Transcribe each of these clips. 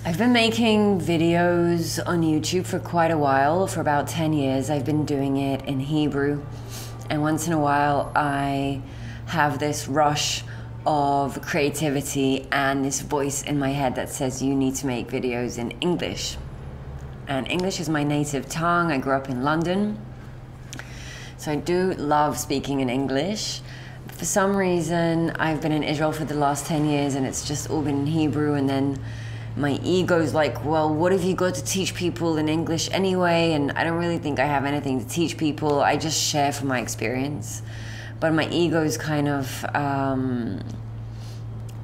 I've been making videos on YouTube for quite a while. For about 10 years, I've been doing it in Hebrew. And once in a while, I have this rush of creativity and this voice in my head that says, you need to make videos in English. And English is my native tongue. I grew up in London. So I do love speaking in English. For some reason, I've been in Israel for the last 10 years and it's just all been in Hebrew, and then my ego's like, well, what have you got to teach people in English anyway? And I don't really think I have anything to teach people. I just share from my experience. But my ego's kind of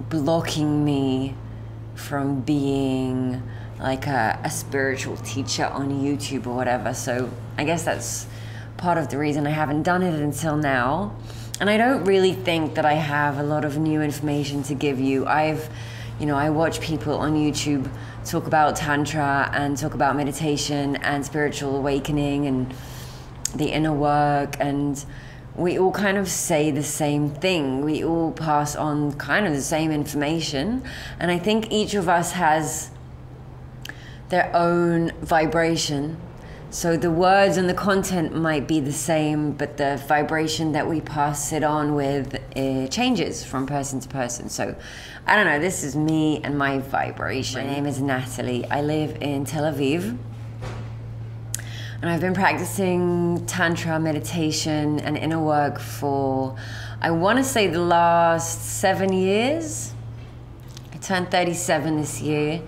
blocking me from being like a spiritual teacher on YouTube or whatever. So I guess that's part of the reason I haven't done it until now. And I don't really think that I have a lot of new information to give you. I watch people on YouTube talk about Tantra and talk about meditation and spiritual awakening and the inner work, and we all kind of say the same thing. We all pass on kind of the same information, and I think each of us has their own vibration. So the words and the content might be the same, but the vibration that we pass it on with, it changes from person to person. So I don't know, this is me and my vibration. My name is Natalie. I live in Tel Aviv. And I've been practicing Tantra, meditation, and inner work for, I want to say, the last 7 years. I turned 37 this year,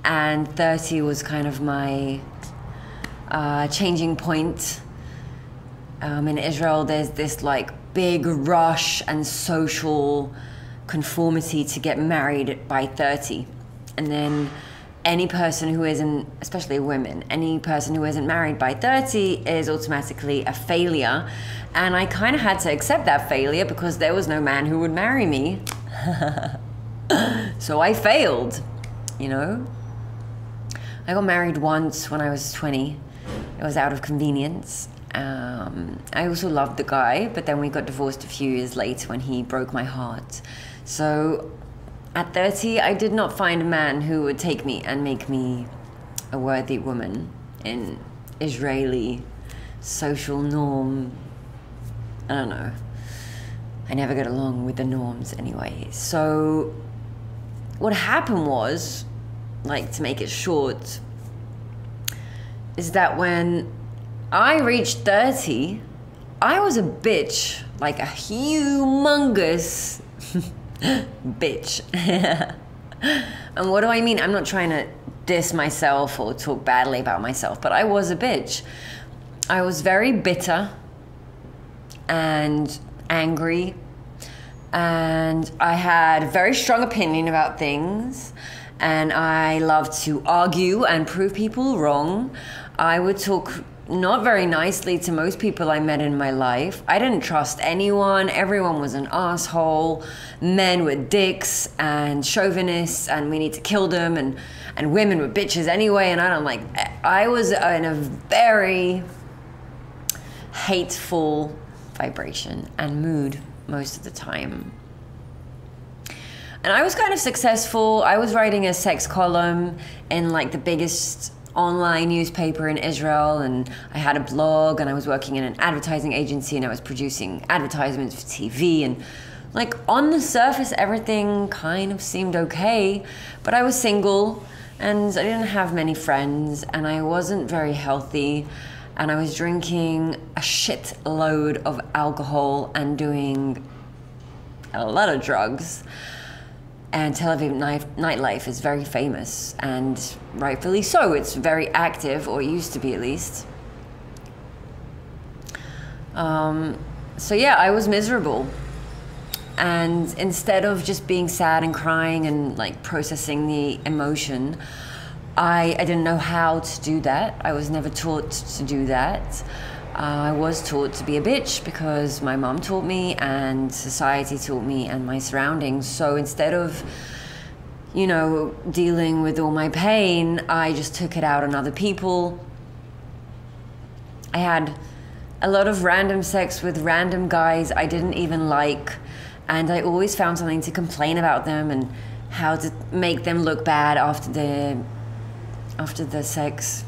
and 30 was kind of my changing point. In Israel, there's this like big rush and social conformity to get married by 30. And then any person who isn't, especially women, any person who isn't married by 30 is automatically a failure. And I kind of had to accept that failure because there was no man who would marry me. So I failed, you know? I got married once when I was 20. It was out of convenience. I also loved the guy, but then we got divorced a few years later when he broke my heart. So at 30, I did not find a man who would take me and make me a worthy woman in Israeli social norm. I don't know. I never got along with the norms anyway. So what happened was, like, to make it short, is that when I reached 30, I was a bitch, like a humongous bitch. And what do I mean? I'm not trying to diss myself or talk badly about myself, but I was a bitch. I was very bitter and angry, and I had a very strong opinion about things, and I loved to argue and prove people wrong. I would talk not very nicely to most people I met in my life. I didn't trust anyone. Everyone was an asshole. Men were dicks and chauvinists, and we need to kill them, and women were bitches anyway. And I was in a very hateful vibration and mood most of the time. And I was kind of successful. I was writing a sex column in like the biggest online newspaper in Israel, and I had a blog, and I was working in an advertising agency, and I was producing advertisements for TV, and like on the surface everything kind of seemed okay, but I was single and I didn't have many friends, and I wasn't very healthy, and I was drinking a shit load of alcohol and doing a lot of drugs. And Tel Aviv nightlife is very famous, and rightfully so. It's very active, or used to be at least. So yeah, I was miserable. And instead of just being sad and crying and like processing the emotion, I didn't know how to do that. I was never taught to do that. I was taught to be a bitch because my mom taught me, and society taught me, and my surroundings. So instead of, you know, dealing with all my pain, I just took it out on other people. I had a lot of random sex with random guys I didn't even like, and I always found something to complain about them, and how to make them look bad after the sex.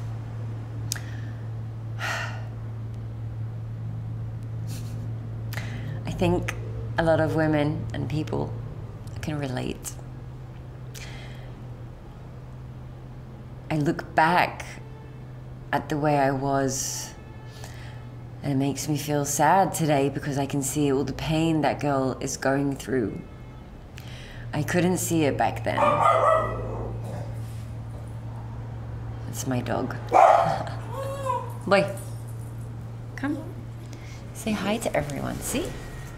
I think a lot of women and people can relate. I look back at the way I was, and it makes me feel sad today because I can see all the pain that girl is going through. I couldn't see it back then. It's my dog. Boy, come. Say hi to everyone. See?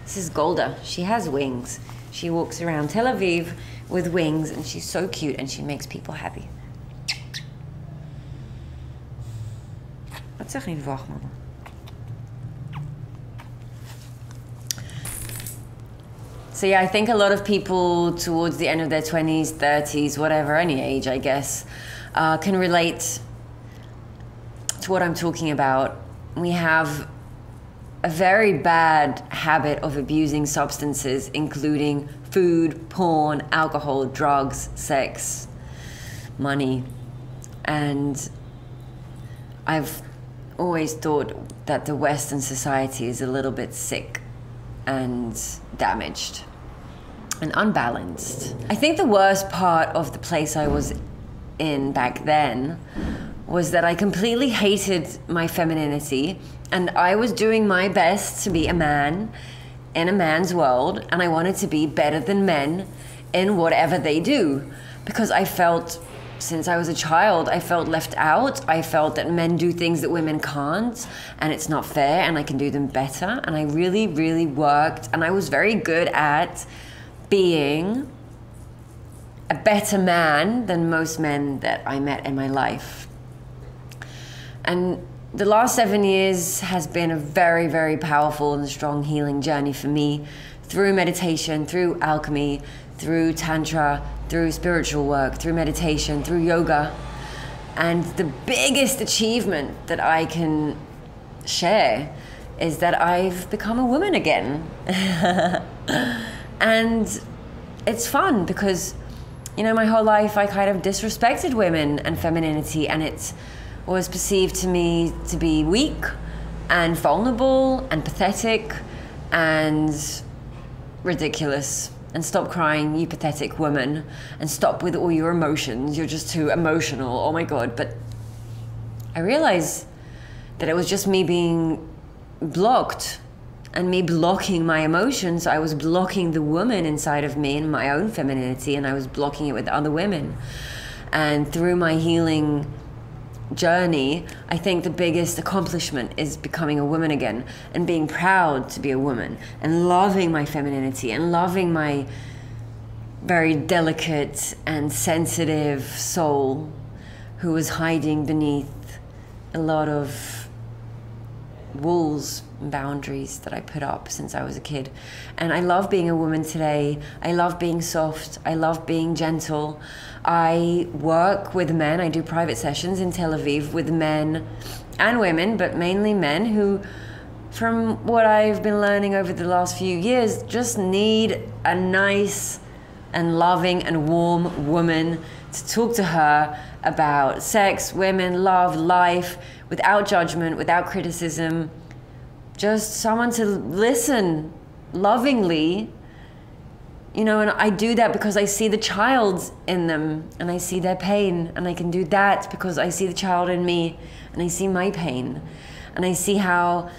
This is Golda. She has wings. She walks around Tel Aviv with wings, and she's so cute, and she makes people happy. Wat zeg je, wacht, mama? So yeah, I think a lot of people towards the end of their 20s, 30s, whatever, any age, I guess, can relate to what I'm talking about. We have a very bad habit of abusing substances, including food, porn, alcohol, drugs, sex, money. And I've always thought that the Western society is a little bit sick and damaged and unbalanced. I think the worst part of the place I was in back then was that I completely hated my femininity, and I was doing my best to be a man in a man's world, and I wanted to be better than men in whatever they do, because I felt, since I was a child, I felt left out. I felt that men do things that women can't, and it's not fair, and I can do them better. And I really, really worked, and I was very good at being a better man than most men that I met in my life. And the last 7 years has been a very, very powerful and strong healing journey for me, through meditation, through alchemy, through tantra, through spiritual work, through meditation, through yoga. And the biggest achievement that I can share is that I've become a woman again. And it's fun because, you know, my whole life I kind of disrespected women and femininity, and it was perceived to me to be weak and vulnerable and pathetic and ridiculous. And stop crying, you pathetic woman, and stop with all your emotions. You're just too emotional. Oh my God. But I realized that it was just me being blocked and me blocking my emotions. I was blocking the woman inside of me and my own femininity, and I was blocking it with other women. And through my healing journey, I think the biggest accomplishment is becoming a woman again, and being proud to be a woman, and loving my femininity, and loving my very delicate and sensitive soul who was hiding beneath a lot of walls and boundaries that I put up since I was a kid. And I love being a woman today. I love being soft. I love being gentle. I work with men. I do private sessions in Tel Aviv with men and women, but mainly men who, from what I've been learning over the last few years, just need a nice and loving and warm woman to talk to her about sex, women, love, life, without judgment, without criticism. Just someone to listen lovingly. You know, and I do that because I see the child in them, and I see their pain, and I can do that because I see the child in me, and I see my pain, and I see how,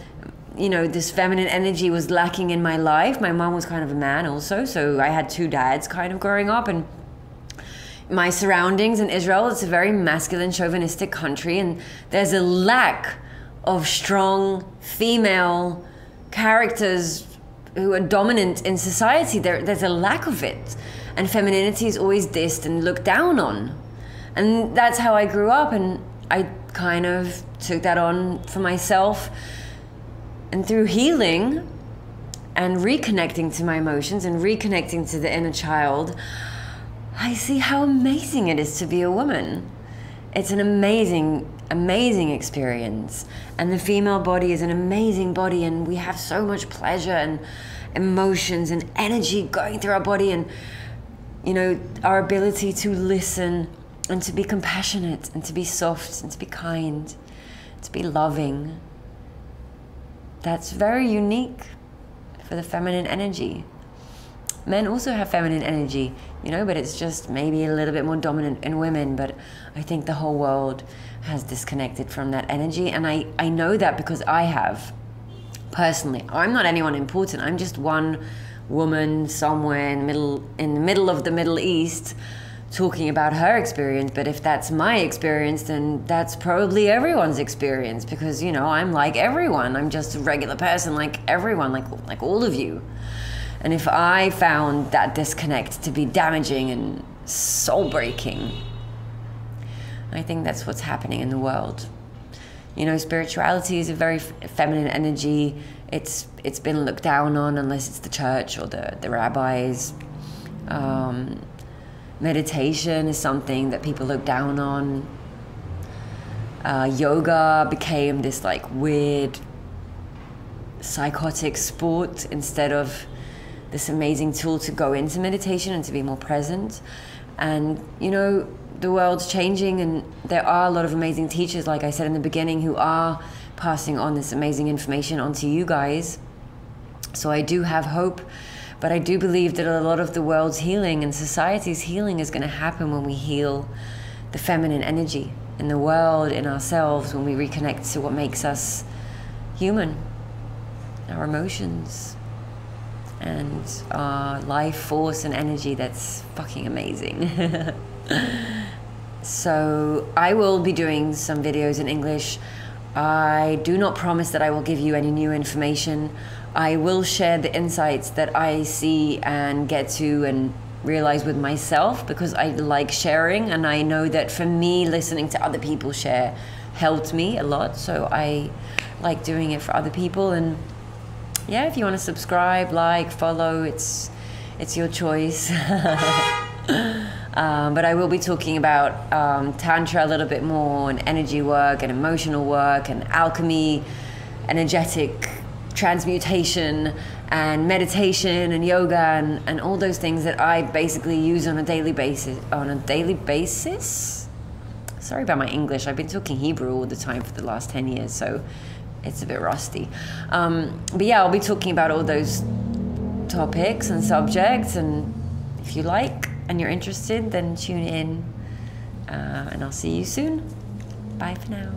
you know, this feminine energy was lacking in my life. My mom was kind of a man also, so I had two dads kind of growing up, and my surroundings in Israel, it's a very masculine, chauvinistic country, and there's a lack of strong female characters who are dominant in society. There's a lack of it, and femininity is always dissed and looked down on. And that's how I grew up, and I kind of took that on for myself. And through healing and reconnecting to my emotions and reconnecting to the inner child, I see how amazing it is to be a woman. It's an amazing, amazing experience. And the female body is an amazing body, and we have so much pleasure and emotions and energy going through our body. And, you know, our ability to listen and to be compassionate and to be soft and to be kind, to be loving. That's very unique for the feminine energy. Men also have feminine energy, you know, but it's just maybe a little bit more dominant in women. But I think the whole world has disconnected from that energy. And I know that because I have, personally. I'm not anyone important. I'm just one woman somewhere in the middle of the Middle East talking about her experience. But if that's my experience, then that's probably everyone's experience, because, you know, I'm like everyone. I'm just a regular person like everyone, like all of you. And if I found that disconnect to be damaging and soul-breaking, I think that's what's happening in the world. You know, spirituality is a very feminine energy. It's been looked down on unless it's the church or the rabbis. Meditation is something that people look down on. Yoga became this like weird psychotic sport instead of this amazing tool to go into meditation and to be more present. And, you know, the world's changing, and there are a lot of amazing teachers, like I said in the beginning, who are passing on this amazing information onto you guys. So I do have hope, but I do believe that a lot of the world's healing and society's healing is going to happen when we heal the feminine energy in the world, in ourselves, when we reconnect to what makes us human, our emotions, and our life force and energy that's fucking amazing. So I will be doing some videos in English. I do not promise that I will give you any new information. I will share the insights that I see and get to and realize with myself, because I like sharing, and I know that for me, listening to other people share helped me a lot. So I like doing it for other people. And yeah, if you want to subscribe, like, follow, it's your choice. But I will be talking about Tantra a little bit more, and energy work and emotional work and alchemy, energetic transmutation and meditation and yoga and all those things that I basically use on a daily basis. Sorry about my English. I've been talking Hebrew all the time for the last 10 years, so it's a bit rusty. But yeah, I'll be talking about all those topics and subjects, and if you like and you're interested, then tune in, and I'll see you soon. Bye for now.